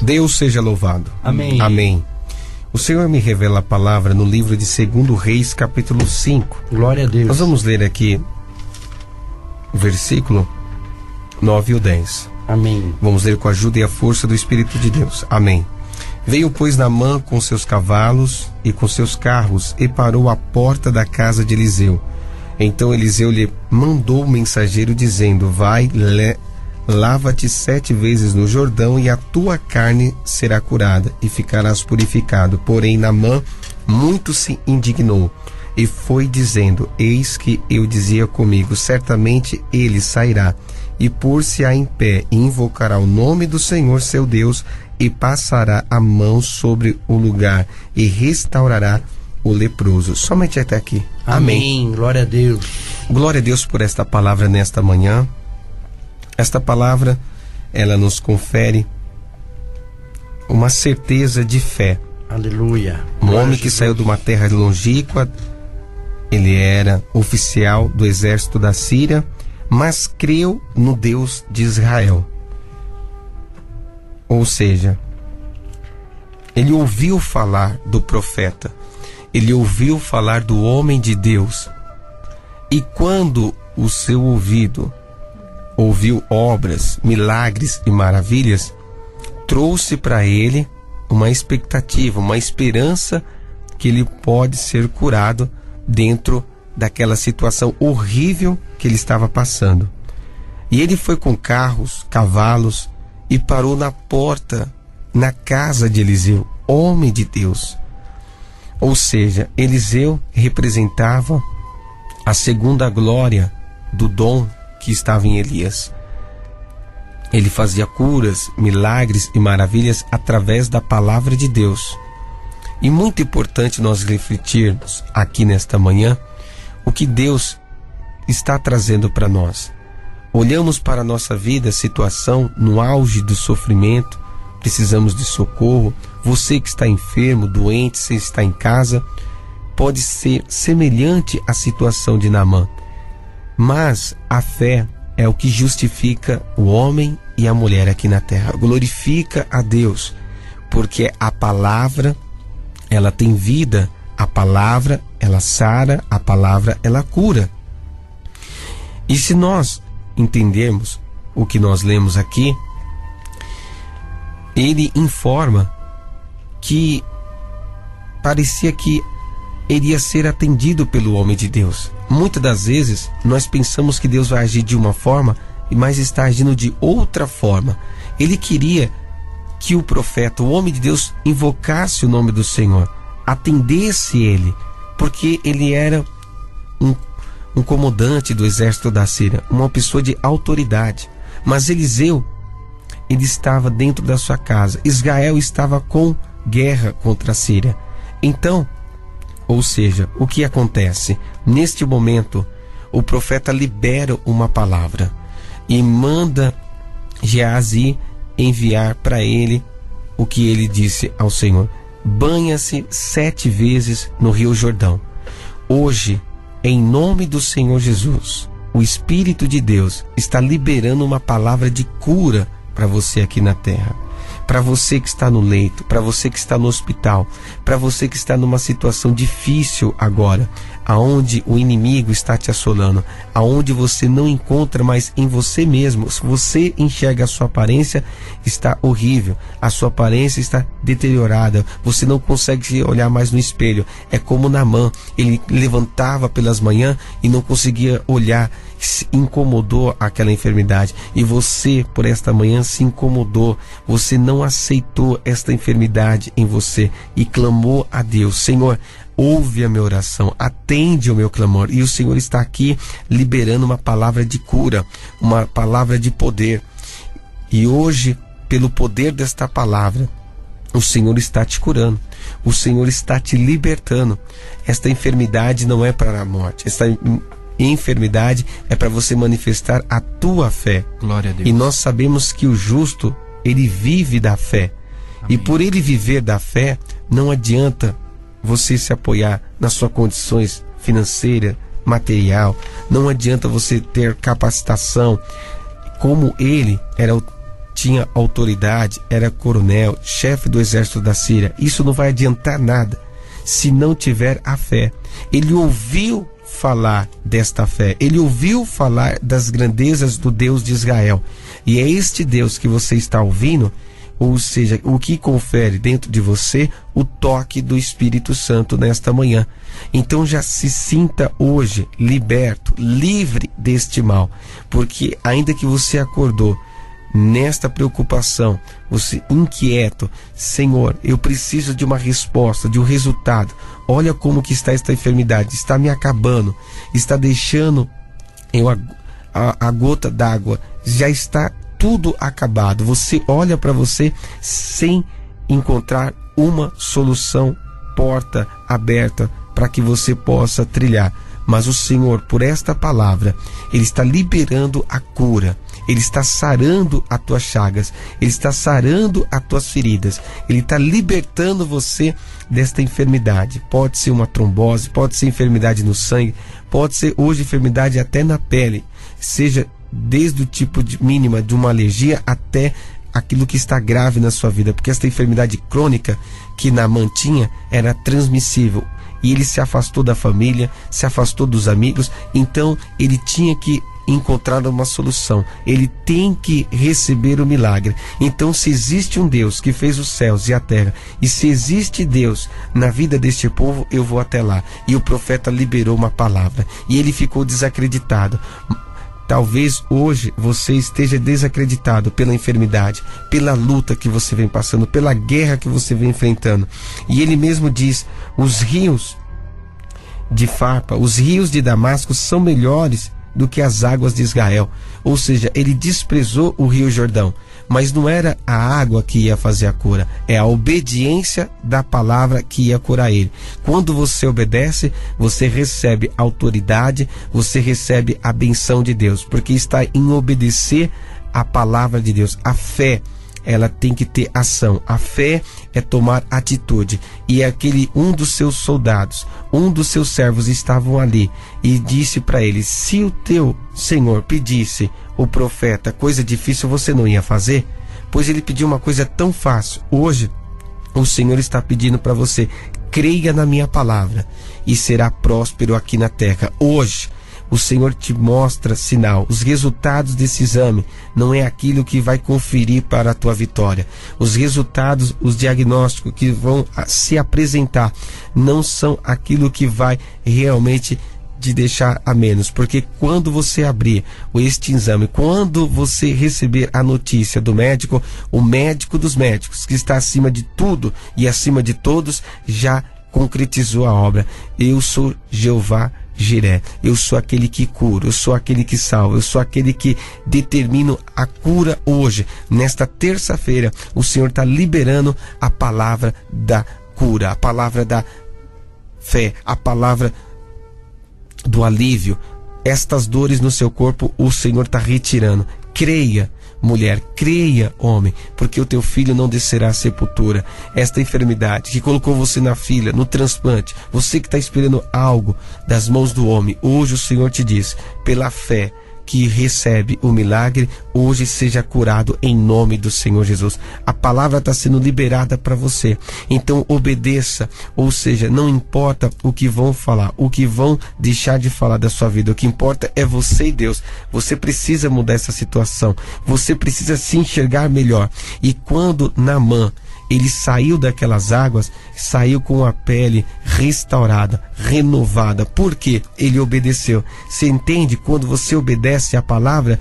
Deus seja louvado. Amém. Amém. O Senhor me revela a palavra no livro de 2 Reis, capítulo 5. Glória a Deus. Nós vamos ler aqui o versículo 9 e o 10. Amém. Vamos ler com a ajuda e a força do Espírito de Deus. Amém. Veio, pois, Naamã com seus cavalos e com seus carros e parou à porta da casa de Eliseu. Então Eliseu lhe mandou o mensageiro dizendo: vai, lava-te 7 vezes no Jordão e a tua carne será curada e ficarás purificado. Porém Naamã muito se indignou e foi dizendo: eis que eu dizia comigo, certamente ele sairá e pôr-se-á em pé e invocará o nome do Senhor seu Deus e passará a mão sobre o lugar e restaurará o leproso. Somente até aqui. Amém. Glória a Deus. Glória a Deus por esta palavra nesta manhã. Esta palavra, ela nos confere uma certeza de fé. Aleluia. Um homem que saiu de uma terra longínqua, ele era oficial do exército da Síria, mas creu no Deus de Israel. Ou seja, ele ouviu falar do profeta, ele ouviu falar do homem de Deus, e quando o seu ouvido ouviu obras, milagres e maravilhas, trouxe para ele uma expectativa, uma esperança que ele pode ser curado dentro daquela situação horrível que ele estava passando. E ele foi com carros, cavalos e parou na porta, na casa de Eliseu, homem de Deus. Ou seja, Eliseu representava a segunda glória do dom que estava em Elias. Ele fazia curas, milagres e maravilhas através da palavra de Deus. E muito importante nós refletirmos aqui nesta manhã o que Deus está trazendo para nós. Olhamos para a nossa vida, situação no auge do sofrimento, precisamos de socorro. Você que está enfermo, doente, se está em casa, pode ser semelhante à situação de Naamã. Mas a fé é o que justifica o homem e a mulher aqui na terra. Glorifica a Deus, porque a palavra, ela tem vida, a palavra, ela sara, a palavra, ela cura. E se nós entendermos o que nós lemos aqui, ele informa que parecia que iria ser atendido pelo homem de Deus. Muitas das vezes nós pensamos que Deus vai agir de uma forma, mas está agindo de outra forma. Ele queria que o profeta, o homem de Deus, invocasse o nome do Senhor, atendesse ele, porque ele era um comandante do exército da Síria, uma pessoa de autoridade. Mas Eliseu, ele estava dentro da sua casa. Israel estava com guerra contra a Síria. Então, ou seja, o que acontece? Neste momento, o profeta libera uma palavra e manda Geazi enviar para ele o que ele disse ao Senhor: banha-se 7 vezes no Rio Jordão. Hoje, em nome do Senhor Jesus, o Espírito de Deus está liberando uma palavra de cura para você aqui na terra. Para você que está no leito, para você que está no hospital, para você que está numa situação difícil agora, aonde o inimigo está te assolando, aonde você não encontra mais em você mesmo. Se você enxerga a sua aparência, está horrível, a sua aparência está deteriorada, você não consegue se olhar mais no espelho. É como Naamã, ele levantava pelas manhãs e não conseguia olhar, se incomodou aquela enfermidade. E você, por esta manhã, se incomodou, você não aceitou esta enfermidade em você e clamou a Deus: Senhor, ouve a minha oração, atende o meu clamor. E o Senhor está aqui liberando uma palavra de cura, uma palavra de poder. E hoje, pelo poder desta palavra, o Senhor está te curando, o Senhor está te libertando. Esta enfermidade não é para a morte, esta enfermidade é para você manifestar a tua fé. Glória a Deus. E nós sabemos que o justo, ele vive da fé. Amém. E por ele viver da fé, não adianta você se apoiar nas suas condições financeiras, material, não adianta você ter capacitação. Como ele era tinha autoridade, era coronel, chefe do exército da Síria. Isso não vai adiantar nada se não tiver a fé. Ele ouviu falar desta fé, ele ouviu falar das grandezas do Deus de Israel, e é este Deus que você está ouvindo, ou seja, o que confere dentro de você o toque do Espírito Santo nesta manhã. Então já se sinta hoje liberto, livre deste mal, porque ainda que você acordou nesta preocupação, você inquieto, Senhor, eu preciso de uma resposta, de um resultado. Olha como que está esta enfermidade, está me acabando, está deixando a gota d'água, já está tudo acabado. Você olha para você sem encontrar uma solução, porta aberta para que você possa trilhar. Mas o Senhor, por esta palavra, Ele está liberando a cura, Ele está sarando as tuas chagas, Ele está sarando as tuas feridas, Ele está libertando você desta enfermidade. Pode ser uma trombose, pode ser enfermidade no sangue, pode ser hoje enfermidade até na pele, seja desde o tipo mínima de uma alergia até aquilo que está grave na sua vida, porque esta enfermidade crônica que Naamã tinha era transmissível. E ele se afastou da família, se afastou dos amigos, então ele tinha que encontrar uma solução, ele tem que receber o milagre. Então, se existe um Deus que fez os céus e a terra, e se existe Deus na vida deste povo, eu vou até lá. E o profeta liberou uma palavra, e ele ficou desacreditado. Talvez hoje você esteja desacreditado pela enfermidade, pela luta que você vem passando, pela guerra que você vem enfrentando. E ele mesmo diz: os rios de Farpa, os rios de Damasco são melhores do que as águas de Israel. Ou seja, ele desprezou o rio Jordão, mas não era a água que ia fazer a cura, é a obediência da palavra que ia curar ele. Quando você obedece, você recebe autoridade, você recebe a benção de Deus, porque está em obedecer a palavra de Deus. A fé, ela tem que ter ação. A fé é tomar atitude. E um dos seus soldados, um dos seus servos estavam ali e disse para ele: se o teu Senhor pedisse o profeta coisa difícil, você não ia fazer? Pois ele pediu uma coisa tão fácil. Hoje o Senhor está pedindo para você: creia na minha palavra e será próspero aqui na terra. Hoje o Senhor te mostra sinal. Os resultados desse exame não é aquilo que vai conferir para a tua vitória. Os resultados, os diagnósticos que vão se apresentar não são aquilo que vai realmente te deixar a menos, porque quando você abrir este exame, quando você receber a notícia do médico, o médico dos médicos, que está acima de tudo e acima de todos, já concretizou a obra. Eu sou Jeová Jiré, eu sou aquele que cura, eu sou aquele que salva, eu sou aquele que determino a cura hoje. Nesta terça-feira, o Senhor está liberando a palavra da cura, a palavra da fé, a palavra do alívio. Estas dores no seu corpo, o Senhor está retirando. Creia, mulher, creia, homem, porque o teu filho não descerá à sepultura. Esta enfermidade que colocou você na fila, no transplante, você que está esperando algo das mãos do homem, hoje o Senhor te diz: pela fé que recebe o milagre, hoje seja curado em nome do Senhor Jesus. A palavra está sendo liberada para você, então obedeça. Ou seja, não importa o que vão falar, o que vão deixar de falar da sua vida, o que importa é você e Deus. Você precisa mudar essa situação, você precisa se enxergar melhor. E quando Naamã, ele saiu daquelas águas, saiu com a pele restaurada, renovada, porque ele obedeceu. Você entende? Quando você obedece a palavra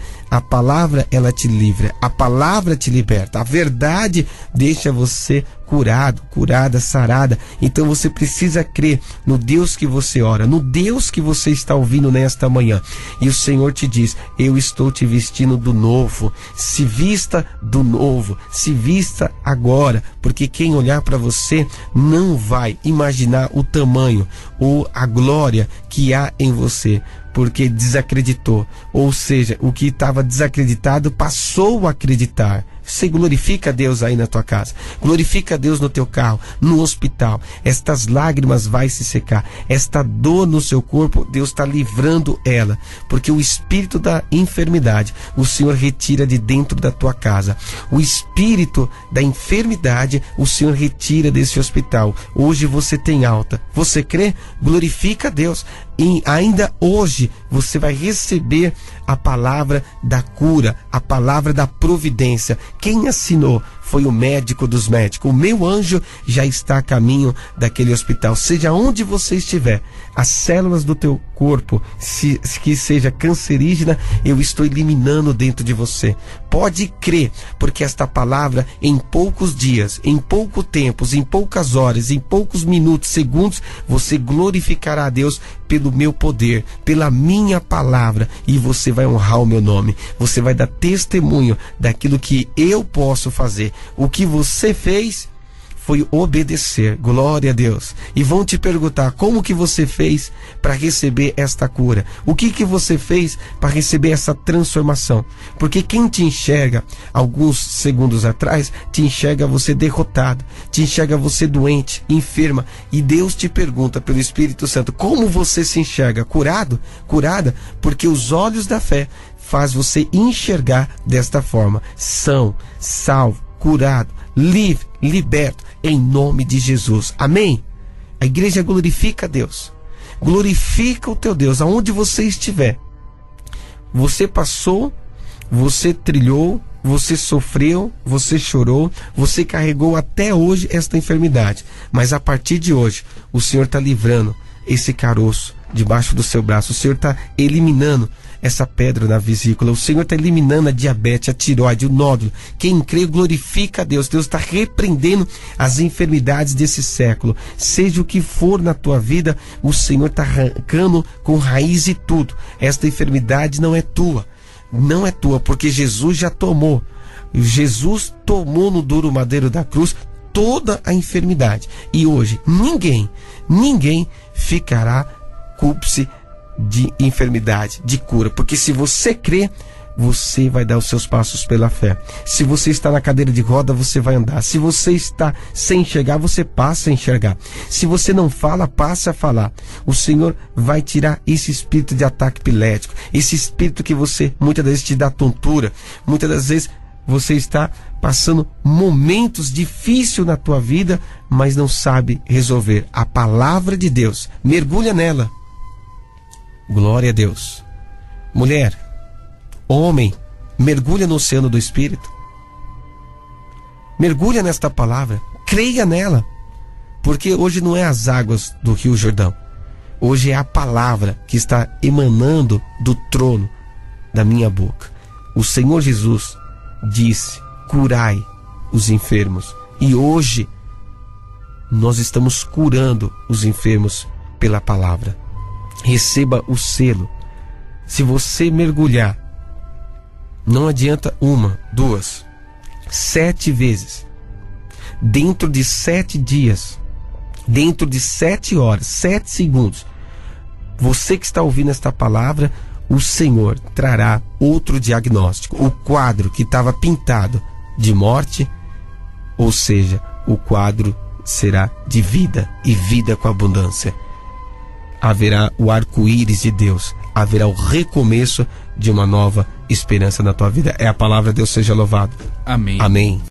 ela te livra, a palavra te liberta, a verdade deixa você curado, curada, sarada. Então você precisa crer no Deus que você ora, no Deus que você está ouvindo nesta manhã. E o Senhor te diz: eu estou te vestindo do novo. Se vista do novo, se vista agora, porque quem olhar para você não vai imaginar o tamanho ou a glória que há em você, porque desacreditou. Ou seja, o que estava desacreditado passou a acreditar. Você glorifica a Deus aí na tua casa, glorifica a Deus no teu carro, no hospital. Estas lágrimas vai se secar, esta dor no seu corpo, Deus está livrando ela, porque o espírito da enfermidade, o Senhor retira de dentro da tua casa. O espírito da enfermidade, o Senhor retira desse hospital. Hoje você tem alta. Você crê? Glorifica a Deus. E ainda hoje você vai receber a palavra da cura, a palavra da providência. Quem assinou foi o médico dos médicos. O meu anjo já está a caminho daquele hospital. Seja onde você estiver, as células do teu corpo, que seja cancerígena, eu estou eliminando dentro de você. Pode crer, porque esta palavra, em poucos dias, em pouco tempo, em poucas horas, em poucos minutos, segundos, você glorificará a Deus pelo meu poder, pela minha palavra, e você vai honrar o meu nome. Você vai dar testemunho daquilo que eu posso fazer. O que você fez foi obedecer. Glória a Deus. E vão te perguntar: como que você fez para receber esta cura? O que você fez para receber essa transformação? Porque quem te enxerga alguns segundos atrás, te enxerga você derrotado, te enxerga você doente, enferma, e Deus te pergunta pelo Espírito Santo: como você se enxerga? Curado? Curada? Porque os olhos da fé faz você enxergar desta forma: são, salvo, curado, livre, liberto, em nome de Jesus. Amém? A igreja glorifica a Deus. Glorifica o teu Deus aonde você estiver. Você passou, você trilhou, você sofreu, você chorou, você carregou até hoje esta enfermidade. Mas a partir de hoje, o Senhor está livrando esse caroço debaixo do seu braço. O Senhor está eliminando essa pedra na vesícula. O Senhor está eliminando a diabetes, a tireoide, o nódulo. Quem crê glorifica a Deus. Deus está repreendendo as enfermidades desse século. Seja o que for na tua vida, o Senhor está arrancando com raiz e tudo. Esta enfermidade não é tua. Não é tua, porque Jesus já tomou. Jesus tomou no duro madeiro da cruz toda a enfermidade. E hoje ninguém ficará cúmplice de enfermidade, de cura, porque se você crê, você vai dar os seus passos pela fé. Se você está na cadeira de roda, você vai andar. Se você está sem enxergar, você passa a enxergar. Se você não fala, passa a falar. O Senhor vai tirar esse espírito de ataque epilético, esse espírito que você muitas vezes te dá tontura, muitas das vezes você está passando momentos difíceis na tua vida, mas não sabe resolver. A palavra de Deus, mergulha nela. Glória a Deus. Mulher, homem, mergulha no oceano do Espírito. Mergulha nesta palavra, creia nela, porque hoje não é as águas do Rio Jordão. Hoje é a palavra que está emanando do trono da minha boca. O Senhor Jesus disse: curai os enfermos. E hoje nós estamos curando os enfermos pela palavra. Receba o selo. Se você mergulhar, não adianta 1, 2, 7 vezes, dentro de 7 dias, dentro de 7 horas, 7 segundos, você que está ouvindo esta palavra, o Senhor trará outro diagnóstico. O quadro que estava pintado de morte, ou seja, o quadro será de vida, e vida com abundância. Haverá o arco-íris de Deus, haverá o recomeço de uma nova esperança na tua vida. É a palavra de Deus, seja louvado. Amém. Amém.